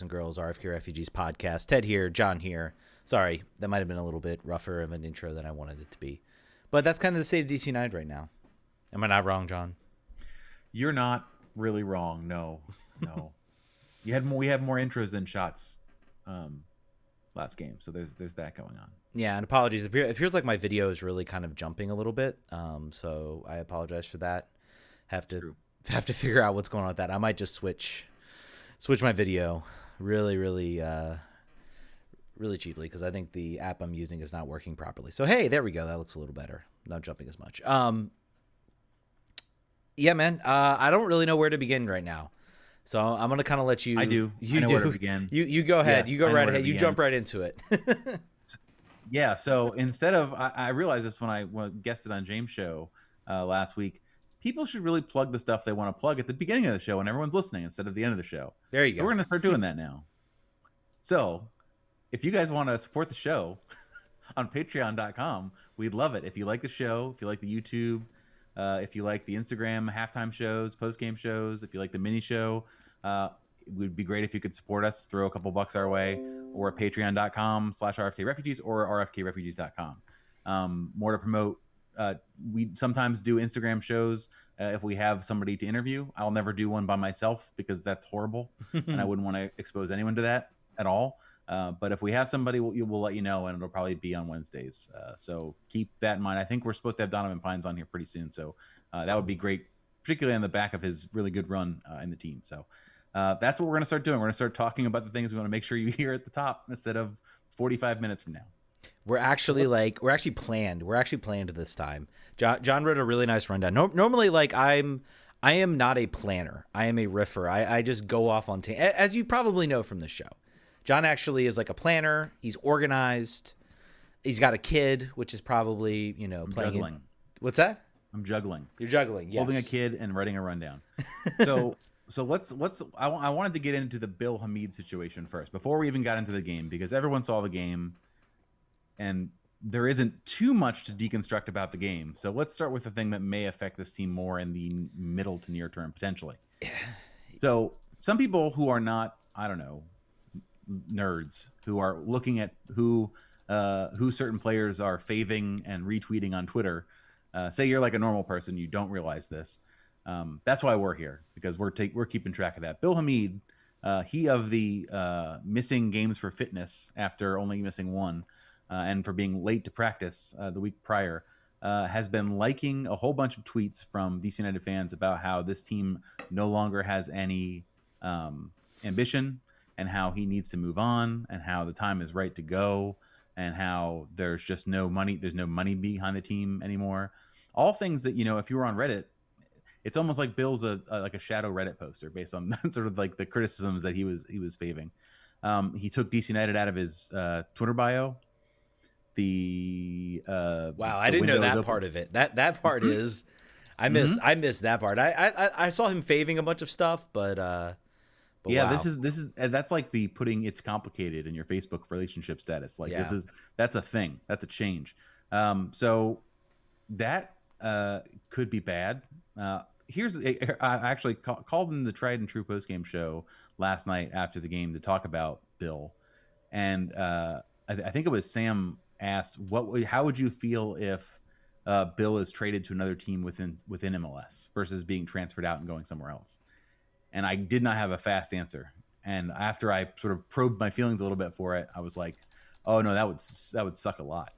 And Girls RFK Refugees podcast. Ted here, John here. Sorry, that might have been a little bit rougher of an intro than I wanted it to be. But that's kind of the state of DC United right now. Am I not wrong, John? You're not really wrong. No. We had more intros than shots last game. So there's that going on. Yeah, and apologies. It appears like my video is really kind of jumping a little bit. So I apologize for that. Have to figure out what's going on with that. I might just switch my video really cheaply because I think the app I'm using is not working properly. So hey, there we go. That looks a little better. Not jumping as much. Yeah, man. I don't really know where to begin right now. So I'm gonna kind of let you. I do. You I know do. where to begin. You go ahead. Yeah, you go right ahead. You begin. jump right into it. Yeah. So instead of, I realized this when I guested on James' show last week. People should really plug the stuff they want to plug at the beginning of the show when everyone's listening instead of the end of the show. There you go. So we're going to start doing that now. So if you guys want to support the show on patreon.com, we'd love it. If you like the show, if you like the YouTube, if you like the Instagram halftime shows, post-game shows, if you like the mini show, it would be great if you could support us, throw a couple bucks our way, or at patreon.com/rfkrefugees or rfkrefugees.com. More to promote. We sometimes do Instagram shows if we have somebody to interview. I'll never do one by myself because that's horrible, and I wouldn't want to expose anyone to that at all. But if we have somebody, we'll let you know, and it'll probably be on Wednesdays. So keep that in mind. I think we're supposed to have Donovan Pines on here pretty soon, so that would be great, particularly on the back of his really good run in the team. So that's what we're going to start doing. We're going to start talking about the things we want to make sure you hear at the top instead of 45 minutes from now. We're actually planned. We're actually planned this time. John wrote a really nice rundown. Normally, I am not a planner. I am a riffer. I just go off on as you probably know from the show. John actually is like a planner. He's organized. He's got a kid, which is probably playing. Juggling. What's that? I'm juggling. You're juggling. Yes. Holding a kid and writing a rundown. So let's. I wanted to get into the Bill Hamid situation first before we even got into the game because everyone saw the game. And there isn't too much to deconstruct about the game. So let's start with the thing that may affect this team more in the middle to near term, potentially. So some people who are not, I don't know, nerds, who are looking at who certain players are faving and retweeting on Twitter, say you're like a normal person, you don't realize this. That's why we're here, because we're keeping track of that. Bill Hamid, he of the missing games for fitness after only missing one, and for being late to practice the week prior, has been liking a whole bunch of tweets from DC United fans about how this team no longer has any ambition and how he needs to move on and how the time is right to go and how there's just no money. There's no money behind the team anymore. All things that, if you were on Reddit, it's almost like Bill's like a shadow Reddit poster based on sort of like the criticisms that he was faving. He took DC United out of his Twitter bio. I didn't know that part of it. That part is I missed that part. I saw him faving a bunch of stuff, but yeah, wow. that's like the putting it's complicated in your Facebook relationship status. That's a thing. That's a change. So that could be bad. I actually called in the Tried and True post-game show last night after the game to talk about Bill, and I think it was Sam asked how would you feel if Bill is traded to another team within MLS versus being transferred out and going somewhere else. And I did not have a fast answer. And after I sort of probed my feelings a little bit for it, I was like, oh no, that would suck a lot.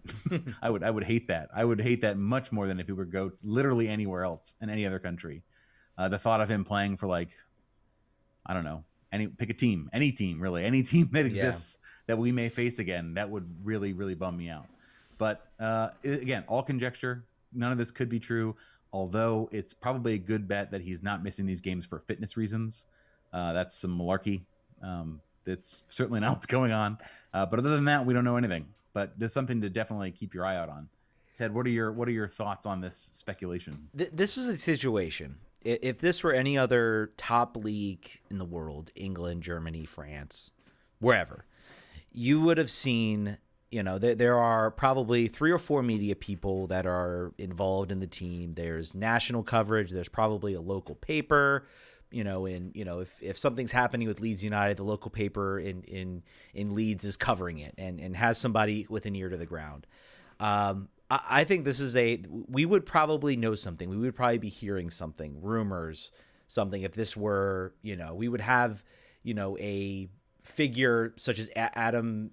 I would hate that. I would hate that much more than if he would go literally anywhere else in any other country. The thought of him playing for I don't know, pick a team, any team that exists that we may face again, that would really, really bum me out. But again, all conjecture. None of this could be true, although it's probably a good bet that he's not missing these games for fitness reasons. That's some malarkey. That's certainly not what's going on. But other than that, we don't know anything. But there's something to definitely keep your eye out on. Ted, what are your thoughts on this speculation? This is a situation. If this were any other top league in the world, England, Germany, France, wherever, you would have seen, there are probably 3 or 4 media people that are involved in the team. There's national coverage. There's probably a local paper. if something's happening with Leeds United, the local paper in Leeds is covering it and has somebody with an ear to the ground. I think we would probably know something. We would probably be hearing something, rumors, something. If this were, we would have, a figure such as Adam.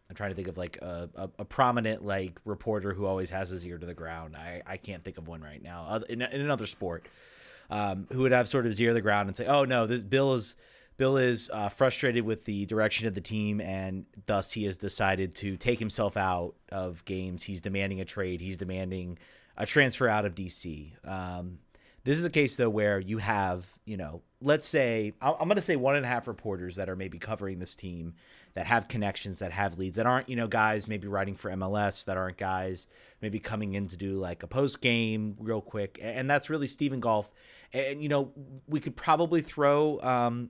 I'm trying to think of like a prominent like reporter who always has his ear to the ground. I can't think of one right now in another sport, who would have sort of his ear to the ground and say, "Oh no, this Bill is frustrated with the direction of the team, and thus he has decided to take himself out of games. He's demanding a trade. He's demanding a transfer out of DC." This is a case though where you have, let's say I'm going to say 1.5 reporters that are maybe covering this team, that have connections, that have leads, that aren't, guys maybe writing for MLS, that aren't guys maybe coming in to do like a post game real quick. And that's really Steven Goff. And, we could probably throw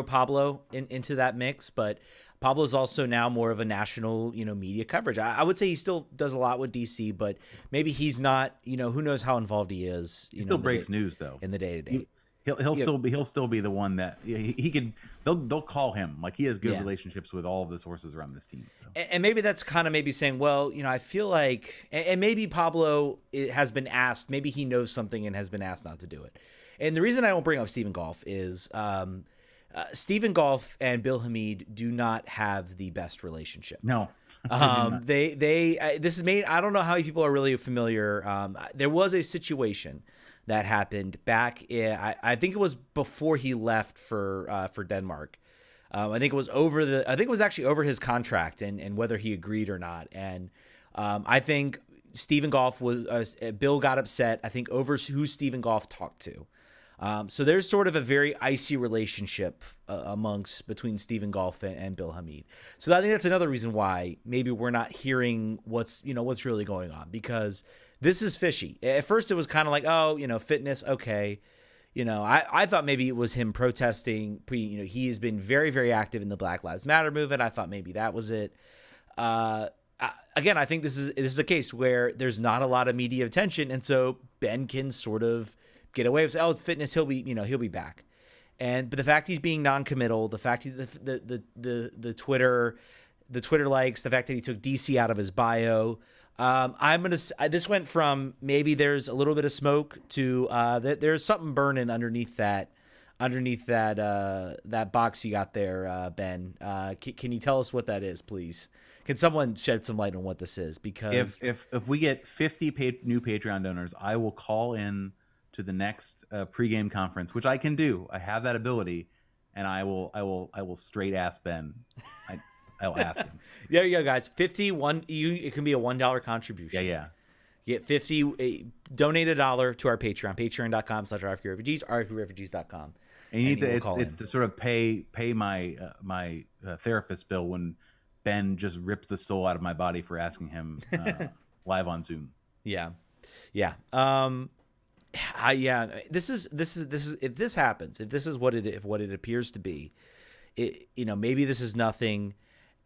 Pablo into that mix, but Pablo's also now more of a national, media coverage. I would say he still does a lot with DC, but maybe he's not, who knows how involved he is. He still breaks news though in the day to day. He'll still be the one that he could. They'll call him, like he has good relationships with all of the sources around this team. So and maybe that's kind of maybe saying, well, I feel like, and maybe Pablo has been asked, maybe he knows something and has been asked not to do it. And the reason I don't bring up Steven Goff is Steven Goff and Bill Hamid do not have the best relationship. No. This is made. I don't know how many people are really familiar. There was a situation that happened back I think it was before he left for Denmark. I think it was actually over his contract and whether he agreed or not. And I think Steven Goff Bill got upset, I think, over who Steven Goff talked to. So there's sort of a very icy relationship between Steven Goff and Bill Hamid. So I think that's another reason why maybe we're not hearing what's really going on, because this is fishy. At first it was kind of like, fitness. Okay. I thought maybe it was him protesting. He has been very, very active in the Black Lives Matter movement. I thought maybe that was it. Again, I think this is a case where there's not a lot of media attention. And so Ben can sort of get away with, it's fitness. He'll be back. But the fact he's being non-committal, the fact the Twitter likes, the fact that he took DC out of his bio, this went from maybe there's a little bit of smoke to there's something burning underneath that box you got there, Ben. Can you tell us what that is, please? Can someone shed some light on what this is? Because if we get 50 new Patreon donors, I will call in to the next pregame conference, which I can do. I have that ability, and I will straight ask Ben. I'll ask him. There you go, guys. 51. It can be a $1 contribution. Yeah. Get 50. Donate $1 to our Patreon. Patreon.com/RFKRefugees. RFKRefugees.com. And you need to. It's to sort of pay my my therapist bill when Ben just rips the soul out of my body for asking him live on Zoom. Yeah. This is if this happens, if this is what it appears to be, maybe this is nothing.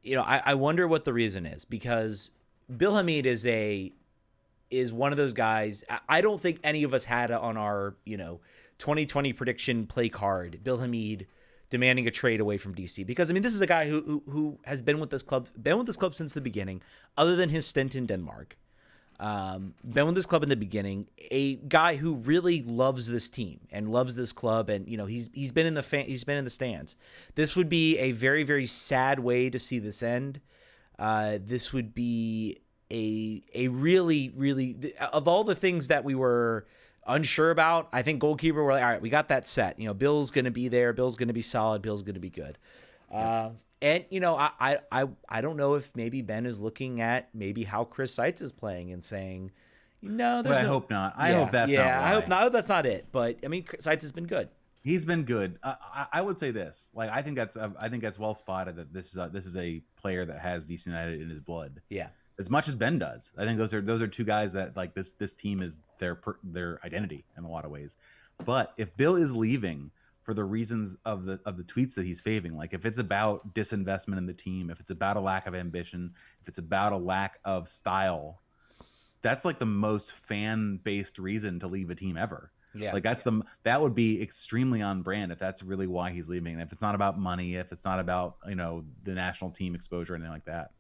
I wonder what the reason is, because Bill Hamid is one of those guys. I don't think any of us had on our 2020 prediction play card Bill Hamid demanding a trade away from DC, because this is a guy who has been with this club since the beginning, other than his stint in Denmark. Been with this club in the beginning, a guy who really loves this team and loves this club, and he's been in the stands. This would be a very, very sad way to see this end. This would be a really, really, of all the things that we were unsure about, I think goalkeeper, we're like, all right, we got that set. Bill's going to be there. Bill's going to be solid. Bill's going to be good. And I don't know if maybe Ben is looking at maybe how Chris Seitz is playing and saying, I hope not. I hope that's not. I hope that's not it. But Seitz has been good. He's been good. I would say this. Like, I think that's well spotted that this is a player that has DC United in his blood. Yeah. As much as Ben does. I think those are two guys that, like, this team is their identity in a lot of ways. But if Bill is leaving for the reasons of the tweets that he's faving, like if it's about disinvestment in the team, if it's about a lack of ambition, if it's about a lack of style, that's like the most fan-based reason to leave a team ever. Yeah. Like that would be extremely on brand if that's really why he's leaving. And if it's not about money, if it's not about, the national team exposure or anything like that.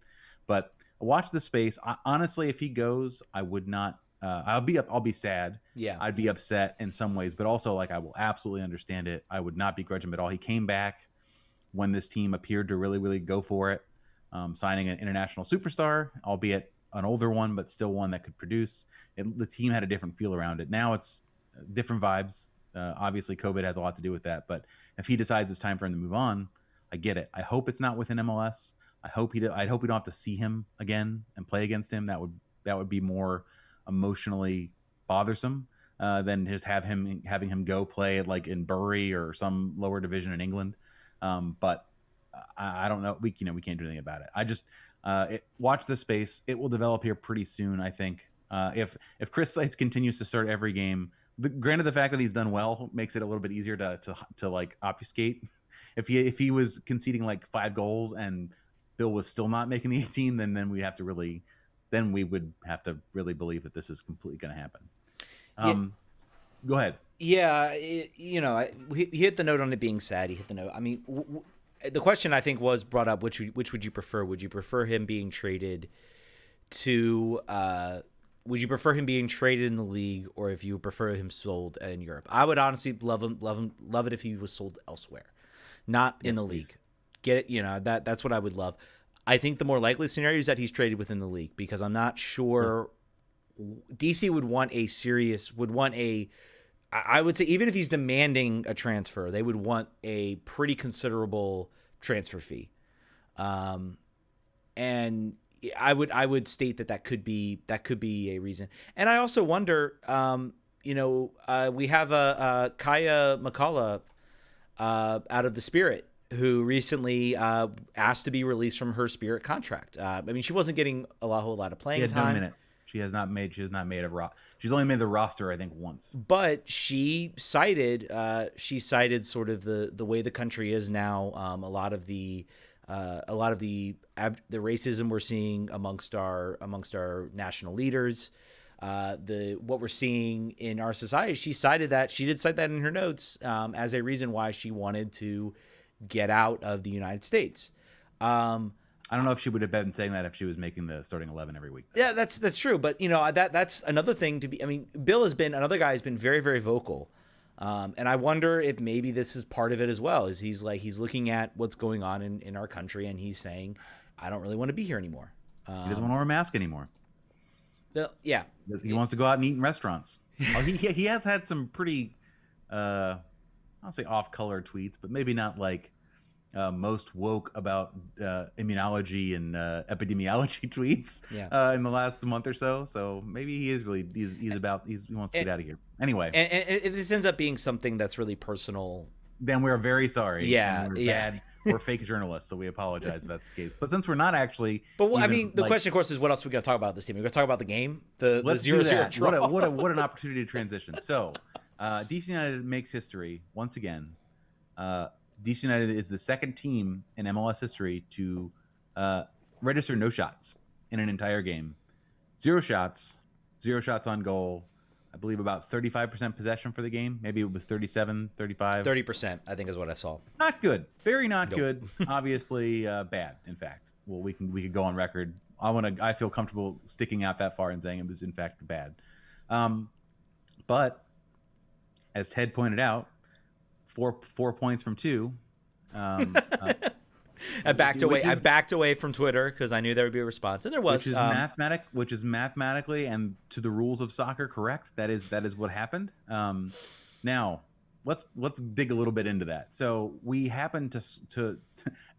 But watch the space. Honestly, if he goes, I would not. I'll be sad. Yeah. I'd be upset in some ways, but also like I will absolutely understand it. I would not begrudge him at all. He came back when this team appeared to really, really go for it, signing an international superstar, albeit an older one, but still one that could produce. The team had a different feel around it. Now it's different vibes. Obviously, COVID has a lot to do with that. But if he decides it's time for him to move on, I get it. I hope it's not within MLS. I hope we don't have to see him again and play against him. That would be more emotionally bothersome than just having him go play like in Bury or some lower division in England. But I don't know. We can't do anything about it. I just watch this space. It will develop here pretty soon, I think. If Chris Seitz continues to start every game, granted the fact that he's done well makes it a little bit easier to like obfuscate. If he was conceding like 5 goals and Bill was still not making the 18, then we would have to really believe that this is completely going to happen. Go ahead. Yeah, he hit the note on it being sad. He hit the note. I mean, the question I think was brought up: which would you prefer? Would you prefer him being traded to? Would you prefer him being traded in the league, or if you prefer him sold in Europe? I would honestly love it if he was sold elsewhere, not in the league. Get it? That's what I would love. I think the more likely scenario is that he's traded within the league, because I'm not sure DC would want I would say even if he's demanding a transfer, they would want a pretty considerable transfer fee. And I would state that could be a reason. And I also wonder, we have a Kaya McCullough out of the Spirit, who recently asked to be released from her Spirit contract. I mean, she wasn't getting a whole lot of playing time. No minutes. She has not made she's only made the roster, I think, once. But she cited sort of the way the country is now, a lot of the racism we're seeing amongst our national leaders, what we're seeing in our society. She did cite that in her notes as a reason why she wanted to get out of the United States. I don't know if she would have been saying that if she was making the starting 11 every week. Yeah, that's true. But that's another thing to be. I mean, Bill another guy has been very, very vocal, and I wonder if maybe this is part of it as well. Is he's looking at what's going on in our country, and he's saying, I don't really want to be here anymore. He doesn't want to wear a mask anymore. Yeah, he wants to go out and eat in restaurants. He has had some pretty, I'll say off-color tweets, but maybe not like most woke about immunology and epidemiology tweets in the last month or so. So maybe he is really he wants to get out of here anyway. And this ends up being something that's really personal. Then we're very sorry. Yeah, bad. We're fake journalists, so we apologize if that's the case. But since we're not actually, the question, of course, is what else we got to talk about this team? We're going to talk about the game, the 0-0 draw. What an opportunity to transition. So, DC United makes history once again. DC United is the second team in MLS history to register no shots in an entire game. 0 shots on goal. I believe about 35% possession for the game. Maybe it was 37, 35. 30%, I think is what I saw. Not good. Very not good. Obviously bad, in fact. Well, we could go on record. I feel comfortable sticking out that far and saying it was in fact bad. But as Ted pointed out, 4 points from 2. I backed away from Twitter because I knew there would be a response, and there was. Which is mathematically and to the rules of soccer correct. That is what happened. Now let's dig a little bit into that. So we happened to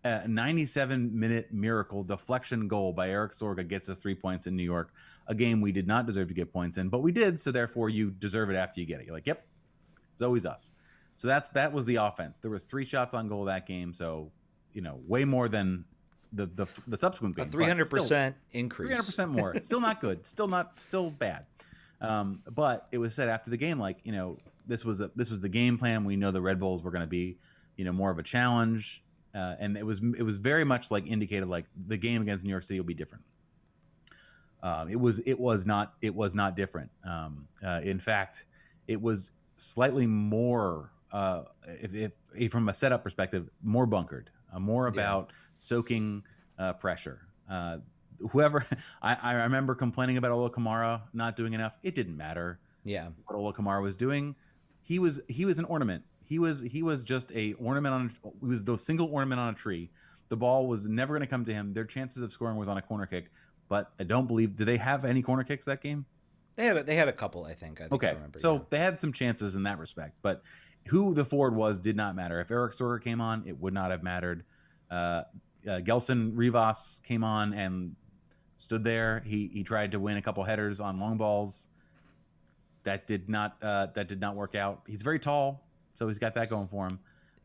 a 97-minute miracle deflection goal by Eric Sorga gets us 3 points in New York, a game we did not deserve to get points in, but we did. So therefore, you deserve it after you get it. You're like, yep, it's always us. So that was the offense. There was 3 shots on goal that game. So, way more than the subsequent game. A 300% increase. 300% more. Still not good. Still bad. But it was said after the game, like, this was the game plan. We know the Red Bulls were going to be, more of a challenge. And it was very much like indicated like the game against New York City will be different. It was not different. In fact, it was slightly more, if from a setup perspective, more bunkered, more about soaking pressure. Whoever I remember complaining about Ola Kamara not doing enough. It didn't matter. Yeah, what Ola Kamara was doing. He was an ornament. He was just a ornament on. He was the single ornament on a tree. The ball was never going to come to him. Their chances of scoring was on a corner kick. But I don't believe. Did they have any corner kicks that game? They had a couple. I think okay, I remember, so they had some chances in that respect. But who the forward was did not matter. If Eric Sorger came on, it would not have mattered. Gelson Rivas came on and stood there. He tried to win a couple headers on long balls. That did not work out. He's very tall, so he's got that going for him.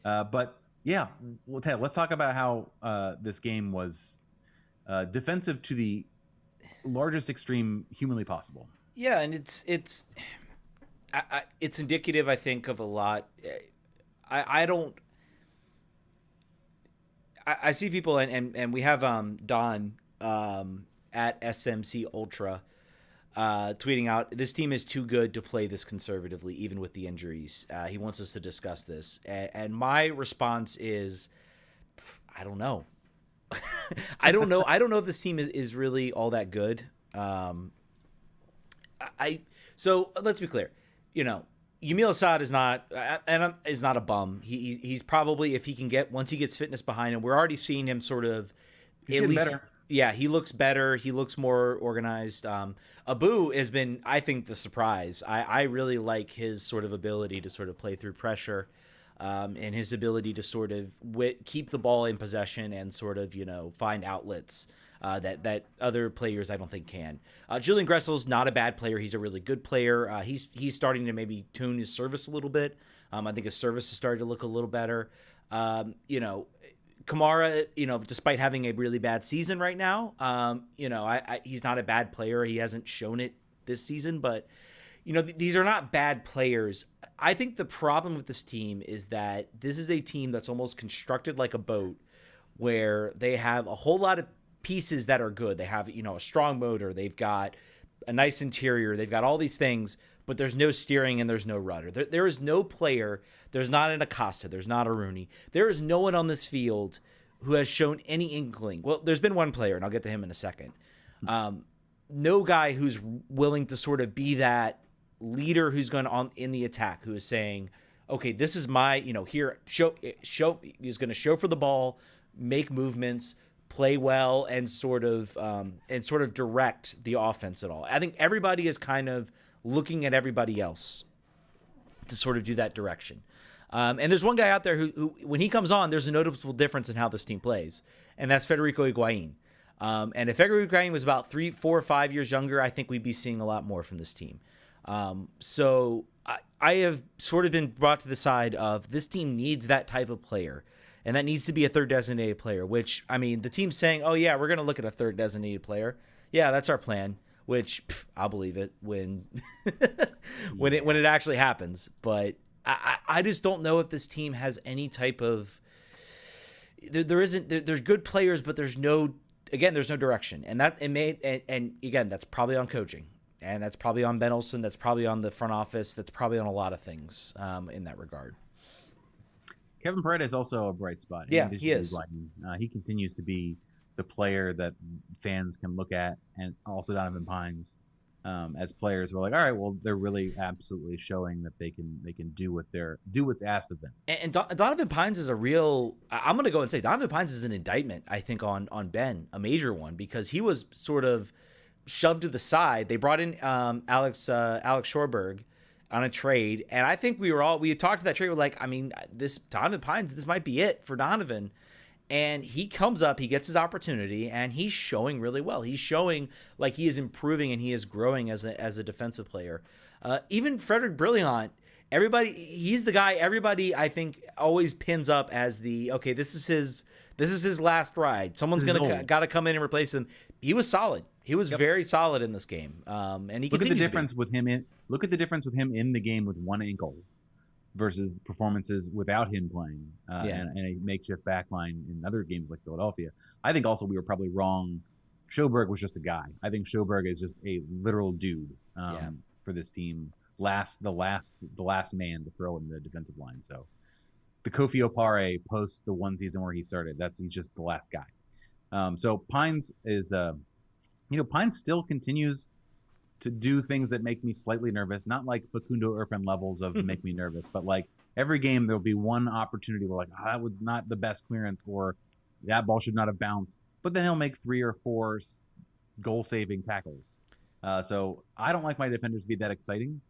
But yeah, well, Ted, let's talk about how this game was defensive to the largest extreme humanly possible. Yeah, and it's indicative, I think, of a lot. I see people, and we have Don at SMC Ultra tweeting out, this team is too good to play this conservatively, even with the injuries. He wants us to discuss this. And my response is, I don't know. I don't know. I don't know if this team is really all that good. So let's be clear. Yamil Assad is not a bum. He's probably, if he can once he gets fitness behind him, we're already seeing him sort of at least better. Yeah, he looks better. He looks more organized. Abu has been, I think, the surprise. I really like his sort of ability to sort of play through pressure, and his ability to sort of keep the ball in possession and sort of, find outlets that other players I don't think can. Julian Gressel's not a bad player. He's a really good player. He's starting to maybe tune his service a little bit. I think his service is starting to look a little better. Kamara, despite having a really bad season right now, he's not a bad player. He hasn't shown it this season, but these are not bad players. I think the problem with this team is that this is a team that's almost constructed like a boat, where they have a whole lot of pieces that are good. They have, a strong motor. They've got a nice interior. They've got all these things, but there's no steering and there's no rudder. There is no player. There's not an Acosta. There's not a Rooney. There is no one on this field who has shown any inkling. Well, there's been one player, and I'll get to him in a second. No guy who's willing to sort of be that leader who's going on in the attack, who is saying, okay, this is my, here, show, he's going to show for the ball, make movements, play well, and sort of direct the offense at all. I think everybody is kind of looking at everybody else to sort of do that direction. And there's one guy out there who, when he comes on, there's a noticeable difference in how this team plays, and that's Federico Higuain. And if Federico Higuain was about 3, 4, or 5 years younger, I think we'd be seeing a lot more from this team. So I have sort of been brought to the side of this team needs that type of player, and that needs to be a third designated player, which, I mean, the team's saying, oh, yeah, we're going to look at a third designated player. Yeah, that's our plan, which I'll believe it when when it actually happens. But I just don't know if this team has any type of there's good players, but there's no direction. And again, that's probably on coaching. And that's probably on Ben Olsen. That's probably on the front office. That's probably on a lot of things in that regard. Kevin Paredes is also a bright spot. Yeah, he is. He continues to be the player that fans can look at, and also Donovan Pines as players who are like, all right, well, they're really absolutely showing that they can do what's asked of them. And Donovan Pines is a real. I'm going to go and say Donovan Pines is an indictment, I think, on Ben, a major one, because he was sort of shoved to the side. They brought in Alex Shorberg on a trade, and I think we had talked to that trade. We're like, I mean, this Donovan Pines, this might be it for Donovan. And he comes up, he gets his opportunity, and he's showing really well. He's showing like he is improving and he is growing as a defensive player. Even Frederick Brilliant, he's the guy everybody I think always pins up as okay, this is his last ride. Someone's got to come in and replace him. He was solid. He was very solid in this game. And he look at the difference with him in the game with one ankle versus performances without him playing and a makeshift backline in other games like Philadelphia. I think also we were probably wrong. Sjoberg was just a guy. I think Sjoberg is just a literal dude for this team the last man to throw in the defensive line. So the Kofi Opare post the one season where he started, he's just the last guy. So Pines is Pines still continues to do things that make me slightly nervous. Not like Facundo Urban levels of make me nervous, but like every game there'll be one opportunity where like that was not the best clearance, or that ball should not have bounced. But then he'll make 3 or 4 goal-saving tackles. So I don't like my defenders to be that exciting,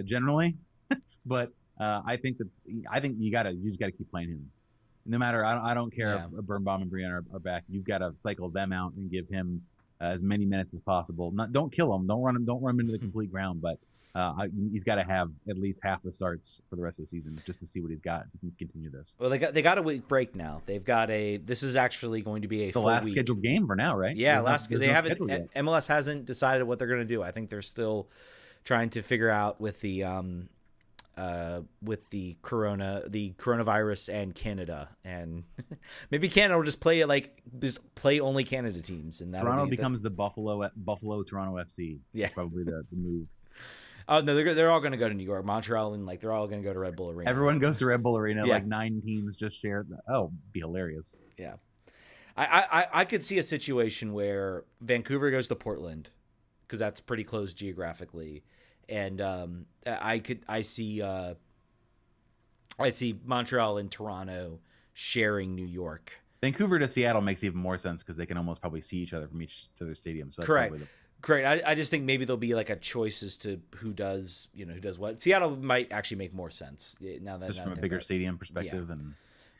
generally. But I think you just gotta keep playing him. No matter, I don't care if Birnbaum and Brian are back. You've got to cycle them out and give him as many minutes as possible. Don't kill him. Don't run him into the complete ground. But he's got to have at least half the starts for the rest of the season just to see what he's got. If he can continue this. Well, they got a week break now. They've got this is actually going to be the last scheduled game for now, right? Yeah, MLS hasn't decided what they're going to do. I think they're still trying to figure out with the coronavirus and Canada, and maybe Canada will just play only Canada teams, and that Toronto becomes the Buffalo Toronto FC. Yeah, that's probably the move. Oh no, they're all going to go to New York, Montreal, and they're all going to go to Red Bull Arena. Everyone goes to Red Bull Arena. Yeah. Like 9 teams just share. Oh, be hilarious. Yeah, I could see a situation where Vancouver goes to Portland because that's pretty close geographically. And I see Montreal and Toronto sharing New York. Vancouver to Seattle makes even more sense because they can almost probably see each other from each other's stadiums. So correct. I just think maybe there'll be like a choice as to who does what. Seattle might actually make more sense just from a bigger stadium perspective. Yeah.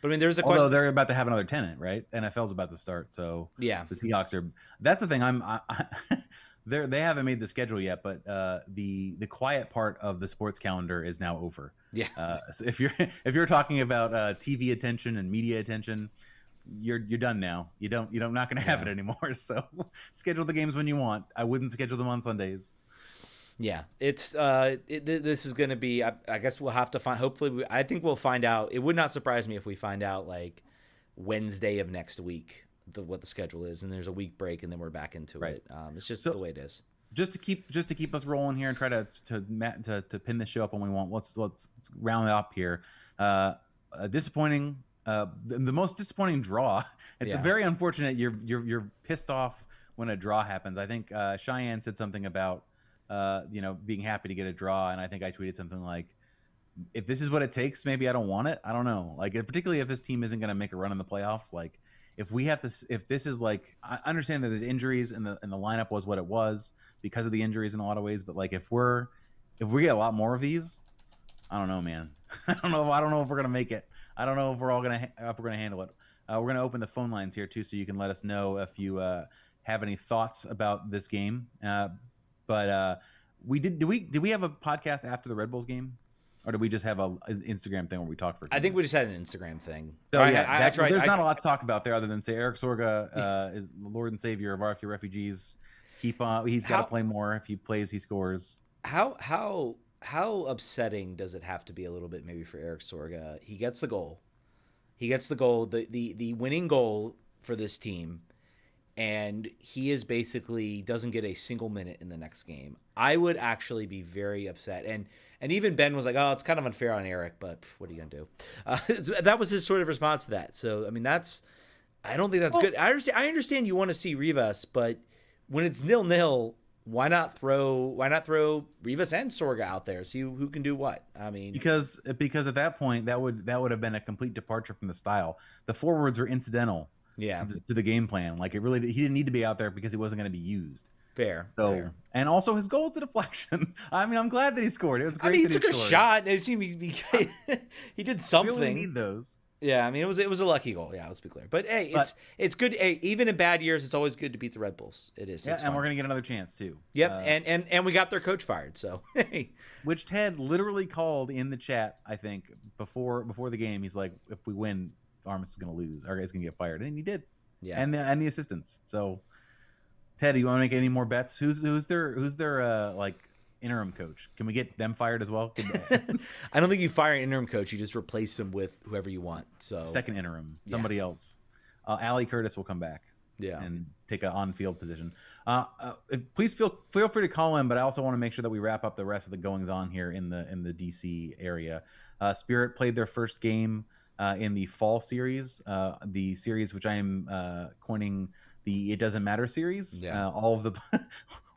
But I mean, there's a question. Although they're about to have another tenant, right? NFL's about to start, so yeah, the Seahawks are. That's the thing. They haven't made the schedule yet, but the quiet part of the sports calendar is now over. Yeah. So if you're talking about TV attention and media attention, you're done now. You're not going to have it anymore. So schedule the games when you want. I wouldn't schedule them on Sundays. Yeah, it's this is going to be. I guess we'll have to find. Hopefully, I think we'll find out. It would not surprise me if we find out like Wednesday of next week what the schedule is, and there's a week break, and then we're back into it. It's just the way it is. Just to keep us rolling here and try to pin the show up when we want. Let's round it up here. Disappointing. The most disappointing draw. It's very unfortunate. You're pissed off when a draw happens. I think Cheyenne said something about being happy to get a draw, and I think I tweeted something like, if this is what it takes, maybe I don't want it. I don't know. Like, particularly if this team isn't going to make a run in the playoffs, like. If this is like, I understand that there's injuries and the lineup was what it was because of the injuries in a lot of ways, but like if we get a lot more of these, I don't know, man. I don't know if we're gonna make it. I don't know if we're gonna handle it. We're gonna open the phone lines here too, so you can let us know if you have any thoughts about this game. But did we have a podcast after the Red Bulls game? Or did we just have an Instagram thing where we talked for? I think we just had an Instagram thing. So, there's not a lot to talk about there other than say Eric Sorga is the Lord and Savior of RFK refugees. He's got to play more. If he plays, he scores. How upsetting does it have to be a little bit maybe for Eric Sorga? He gets the goal. The winning goal for this team, and he is basically doesn't get a single minute in the next game. I would actually be very upset. And even Ben was like, oh, it's kind of unfair on Eric, but what are you going to do? That was his sort of response to that. So, I mean, I don't think that's good. I understand you want to see Rivas, but when it's 0-0, why not throw Rivas and Sorga out there? See who can do what. I mean, because at that point, that would have been a complete departure from the style. The forwards were incidental to the game plan. Like he didn't need to be out there because he wasn't going to be used. Fair. And also his goal was a deflection. I mean, I'm glad that he scored. It was great. I mean, he took a shot. It seemed he did something. We really need those. Yeah, I mean, it was a lucky goal. Yeah, let's be clear. But hey, it's good. Hey, even in bad years, it's always good to beat the Red Bulls. It is. Yeah, and we're gonna get another chance too. Yep, and we got their coach fired. So which Ted literally called in the chat. I think before the game, he's like, if we win, Armas is gonna lose. Our guy's gonna get fired, and he did. Yeah, and the assistants. So. Ted, do you want to make any more bets? Who's their like interim coach? Can we get them fired as well? I don't think you fire an interim coach. You just replace them with whoever you want. So second interim, somebody else. Ali Curtis will come back. and take an on-field position. Please feel free to call in, but I also want to make sure that we wrap up the rest of the goings on here in the DC area. Spirit played their first game in the fall series, the series which I am coining the It Doesn't Matter series. All of the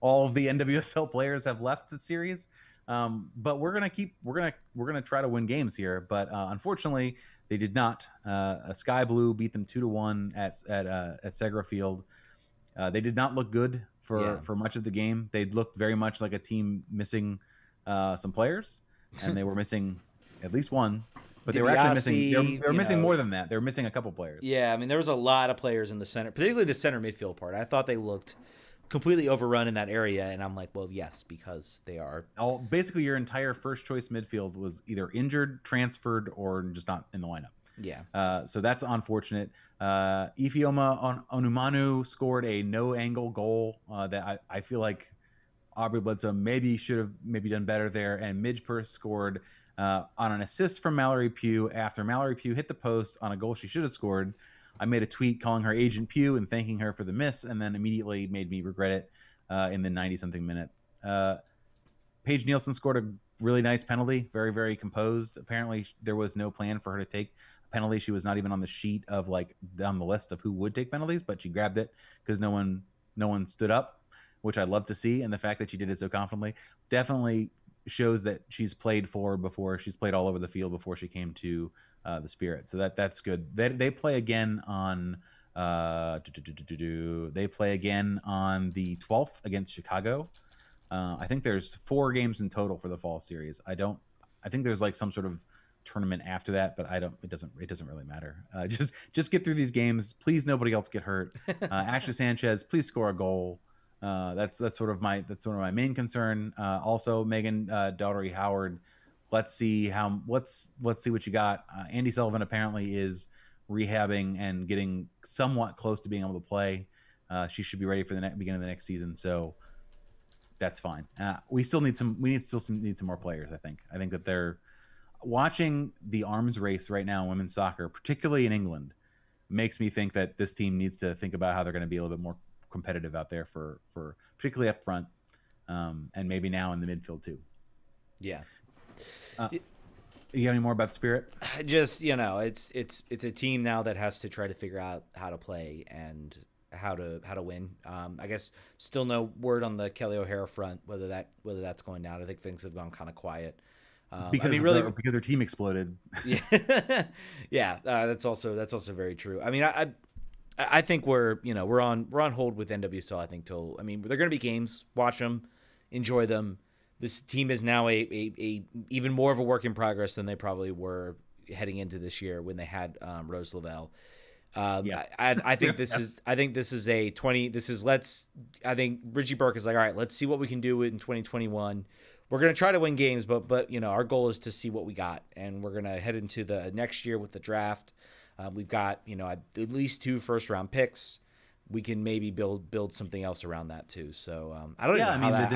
all of the NWSL players have left the series, but we're gonna try to win games here. But unfortunately, they did not. Sky Blue beat them 2-1 at Segra Field. They did not look good for much of the game. They looked very much like a team missing some players, and they were missing at least one. But they were actually missing. They were missing more than that. They were missing a couple players. Yeah, I mean, there was a lot of players in the center, particularly the center midfield part. I thought they looked completely overrun in that area, and I'm like, well, yes, because they are. Basically, your entire first choice midfield was either injured, transferred, or just not in the lineup. Yeah. So that's unfortunate. Ifeoma Onumanu scored a no-angle goal that I feel like Aubrey Bledsoe should have done better there, and Midge Purse scored on an assist from Mallory Pugh after Mallory Pugh hit the post on a goal she should have scored. I made a tweet calling her Agent Pugh and thanking her for the miss, and then immediately made me regret it in the 90-something minute. Paige Nielsen scored a really nice penalty, very, very composed. Apparently, there was no plan for her to take a penalty. She was not even on the sheet of on the list of who would take penalties, but she grabbed it because no one stood up, which I love to see. And the fact that she did it so confidently definitely shows that she's played forward before. She's played all over the field before she came to the Spirit. So that's good. They play again on they play again on the 12th against Chicago. I think there's 4 games in total for the fall series. I think there's some sort of tournament after that, but it doesn't really matter. Just get through these games. Please, nobody else get hurt. Ashley Sanchez, please score a goal. That's sort of my main concern. Also, Megan Daughtery Howard. Let's see what you got. Andy Sullivan apparently is rehabbing and getting somewhat close to being able to play. She should be ready for the beginning of the next season. So that's fine. We still need some more players. I think that they're watching the arms race right now in women's soccer, particularly in England, makes me think that this team needs to think about how they're going to be a little bit more competitive out there for particularly up front, and maybe now in the midfield too. Yeah. You have any more about the Spirit? Just, it's a team now that has to try to figure out how to play and how to win. I guess still no word on the Kelly O'Hara front, whether that's going down. I think things have gone kind of quiet. Because their team exploded. Yeah, that's also very true. I mean, I think we're on hold with NWSL. I think they're going to be games. Watch them, enjoy them. This team is now a even more of a work in progress than they probably were heading into this year when they had Rose Lavelle. I think this is a 20. I think Bridgie Burke is like, all right, let's see what we can do in 2021. We're going to try to win games, but our goal is to see what we got, and we're going to head into the next year with the draft. We've got at least 2 first-round picks. We can maybe build something else around that too. So I don't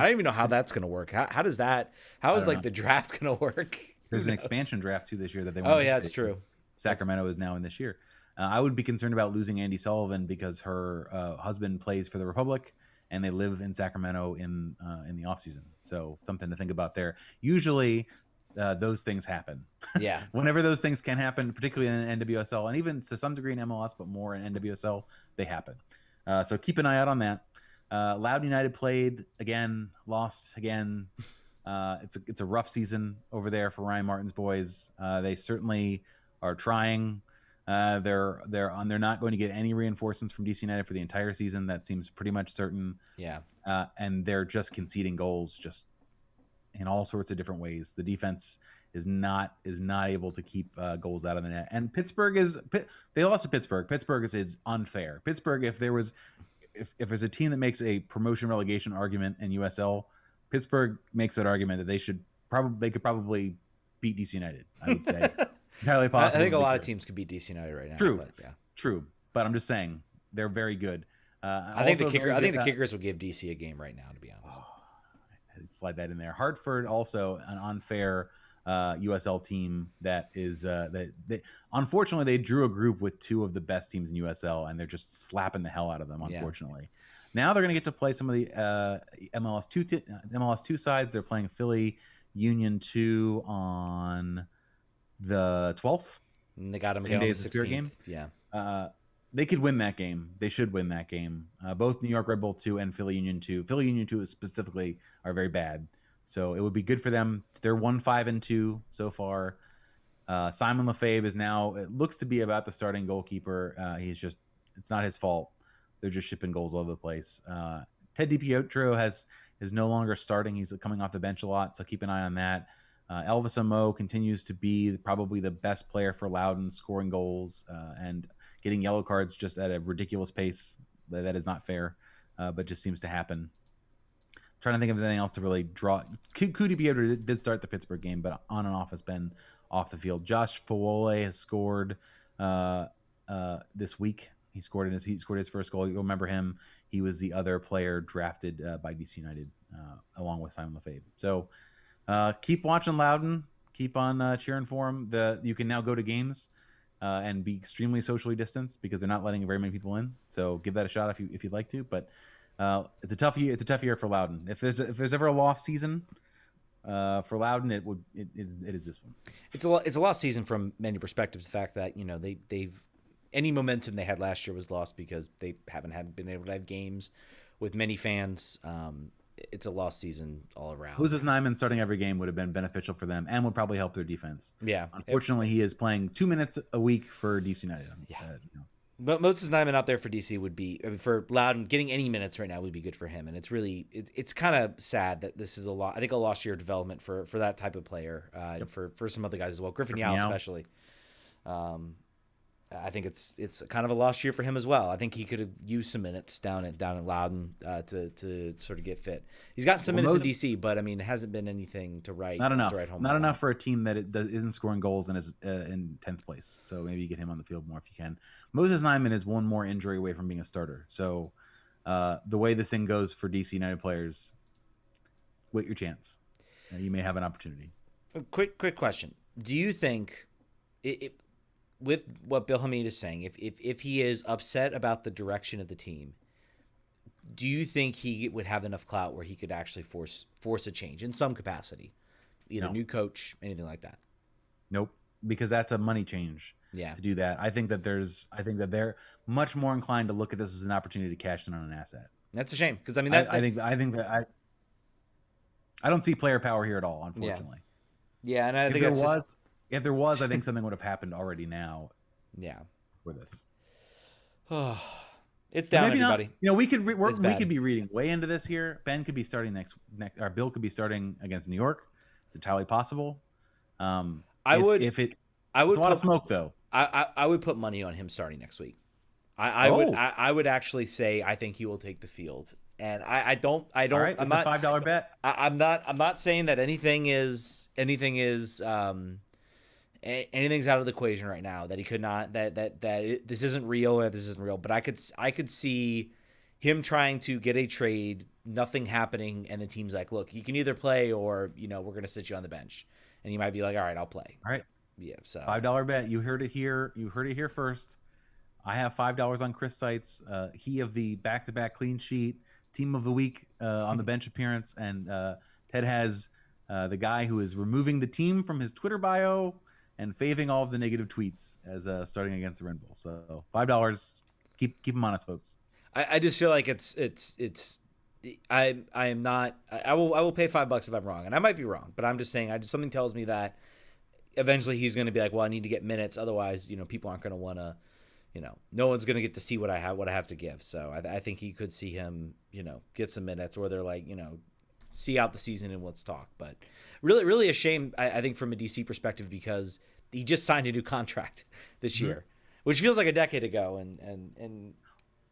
even know how that's going to work. How is the draft going to work? There's an expansion draft too this year that they want. Oh yeah, it's true. Sacramento is now in this year. I would be concerned about losing Andy Sullivan because her husband plays for the Republic and they live in Sacramento in the off season. So something to think about there. Usually those things happen. Yeah. Whenever those things can happen, particularly in NWSL and even to some degree in MLS, but more in NWSL, they happen. So keep an eye out on that. Loudoun United played again, lost again. It's a rough season over there for Ryan Martin's boys. They certainly are trying. They're not going to get any reinforcements from DC United for the entire season. That seems pretty much certain. Yeah. And they're just conceding goals just in all sorts of different ways. The defense is not able to keep goals out of the net. And they lost to Pittsburgh. Pittsburgh is unfair. Pittsburgh, if there's a team that makes a promotion relegation argument in USL, Pittsburgh makes that argument that they could probably beat DC United, I would say. Entirely possible. I think a lot of teams could beat DC United right now. True. But yeah. True. But I'm just saying they're very good. I think the Kickers would give DC a game right now, to be honest. Slide that in there. Hartford also an unfair USL team that is that they, unfortunately they drew a group with two of the best teams in USL, and they're just slapping the hell out of them. Unfortunately, now they're going to get to play some of the MLS two sides. They're playing Philly Union 2 on the 12th. And they got them again on the 16th. Game. Yeah. They could win that game. They should win that game. Both New York Red Bull 2 and Philly Union 2. Philly Union 2 specifically are very bad. So it would be good for them. They're 1-5-2 so far. Simon Lefebvre is now, it looks to be about the starting goalkeeper. It's not his fault. They're just shipping goals all over the place. Ted DiPietro is no longer starting. He's coming off the bench a lot, so keep an eye on that. Elvis Amo continues to be probably the best player for Loudoun, scoring goals and getting yellow cards just at a ridiculous pace. That is not fair, but just seems to happen. Trying to think of anything else to really draw. Cudi Pietro did start the Pittsburgh game, but on and off has been off the field. Josh Fawole has scored this week. He scored his first goal. You'll remember him. He was the other player drafted by DC United along with Simon Lefebvre. So keep watching Loudoun. Keep on cheering for him. You can now go to games and be extremely socially distanced because they're not letting very many people in. So give that a shot if you'd like to. But it's a tough year. It's a tough year for Loudoun. If there's ever a lost season for Loudoun, it is this one. It's a lost season from many perspectives. The fact that they've any momentum they had last year was lost because they haven't been able to have games with many fans. It's a lost season all around. Moses Nyman starting every game would have been beneficial for them and would probably help their defense. Yeah. Unfortunately, he is playing 2 minutes a week for DC United. Yeah. But Moses Nyman out there for DC would be, for Loudoun, getting any minutes right now would be good for him. And it's really, it's kind of sad that this is a lost year of development for that type of player, for some other guys as well. Griffin Yao especially. I think it's kind of a lost year for him as well. I think he could have used some minutes down at Loudoun to sort of get fit. He's gotten some minutes in DC, but I mean, it hasn't been anything to write. Not enough. To write home not enough for a team that isn't scoring goals and is in 10th place. So maybe you get him on the field more if you can. Moses Nyman is one more injury away from being a starter. So the way this thing goes for DC United players, wait your chance. You may have an opportunity. Quick question: do you think with what Bill Hamid is saying, if he is upset about the direction of the team, do you think he would have enough clout where he could actually force a change in some capacity, either new coach, anything like that? Nope, because that's a money change. Yeah, to do that, I think that they're much more inclined to look at this as an opportunity to cash in on an asset. That's a shame because I mean, I think that I don't see player power here at all, unfortunately. Yeah, and I think if there was, I think something would have happened already now. Yeah, for this. It's down, everybody. Not, we could be reading way into this here. Ben could be starting next, or Bill could be starting against New York. It's entirely possible. It's a lot of smoke though. I would put money on him starting next week. I would actually say I think he will take the field, and I don't. All right, I'm not a $5 bet. I'm not saying that anything's out of the equation right now, that he could not, this isn't real or this isn't real, but I could see him trying to get a trade, nothing happening, and the team's like, look, you can either play or we're going to sit you on the bench, and he might be like, all right, I'll play. All right. Yeah. So $5 bet. You heard it here. You heard it here first. I have $5 on Chris Seitz. He of the back-to-back clean sheet, team of the week on the bench appearance, and Ted has the guy who is removing the team from his Twitter bio and faving all of the negative tweets as starting against the Red Bull. So $5. Keep them honest, folks. I just feel like I am not. I will pay $5 if I'm wrong, and I might be wrong, but I'm just saying. Something tells me that eventually he's going to be like, well, I need to get minutes, otherwise, people aren't going to want to. No one's going to get to see what I have to give. So I think he could see him, get some minutes, or they're like, see out the season and let's talk. But really, really a shame, I think, from a DC perspective, because he just signed a new contract this year, which feels like a decade ago. And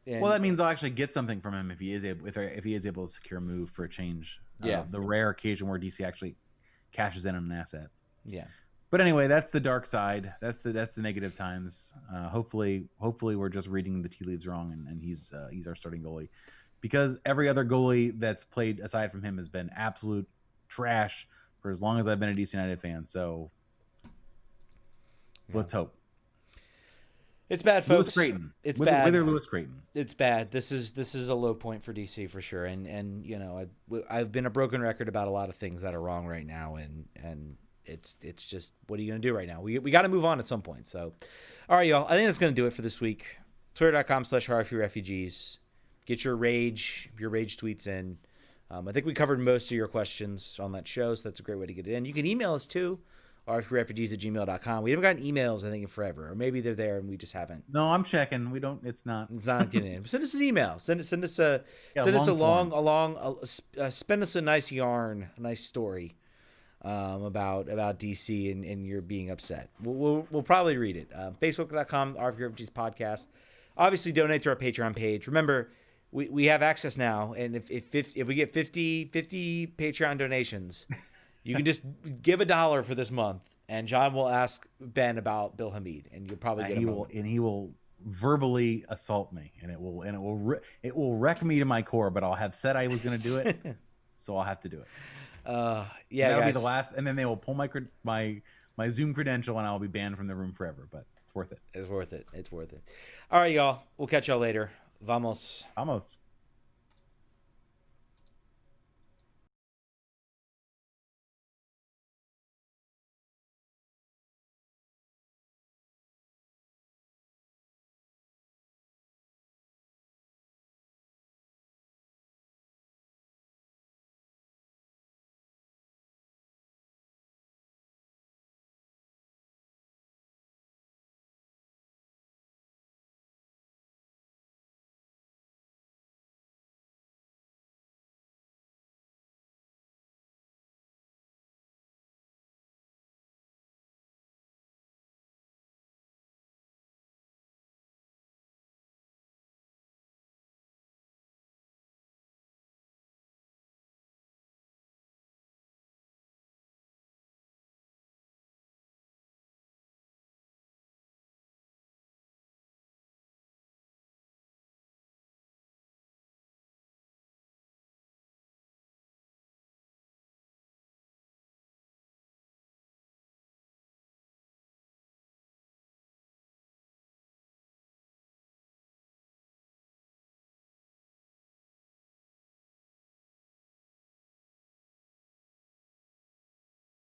well, that means I'll actually get something from him if he is able to secure a move for a change. Yeah, the rare occasion where DC actually cashes in on an asset. Yeah. But anyway, that's the dark side. That's the negative times. Hopefully we're just reading the tea leaves wrong, and he's our starting goalie, because every other goalie that's played aside from him has been absolute trash for as long as I've been a DC United fan. So let's hope. It's bad, folks. Lewis Creighton. It's bad. Whether Lewis Creighton. It's bad. This is a low point for DC for sure. And you know, I've been a broken record about a lot of things that are wrong right now, and it's just, what are you gonna do right now? We got to move on at some point. So, all right, y'all. I think that's gonna do it for this week. Twitter.com/RFUrefugees. Get your rage tweets in. I think we covered most of your questions on that show, so that's a great way to get it in. You can email us too. rfrefugees@gmail.com. We haven't gotten emails, I think, in forever, or maybe they're there and we just haven't. No, I'm checking. We don't. It's not getting in. Send us an email. Send us a spend us a nice yarn, a nice story about DC and you're being upset. We'll probably read it. Facebook.com RFUrefugees podcast. Obviously, donate to our Patreon page. Remember, we have access now, and if we get 50 Patreon donations. You can just give $1 for this month, and John will ask Ben about Bill Hamid, and you'll probably get he will verbally assault me, and it will wreck me to my core. But I'll have said I was going to do it, so I'll have to do it. Yeah, that'll be the last, and then they will pull my Zoom credential, and I'll be banned from the room forever. But it's worth it. It's worth it. All right, y'all. We'll catch y'all later. Vamos.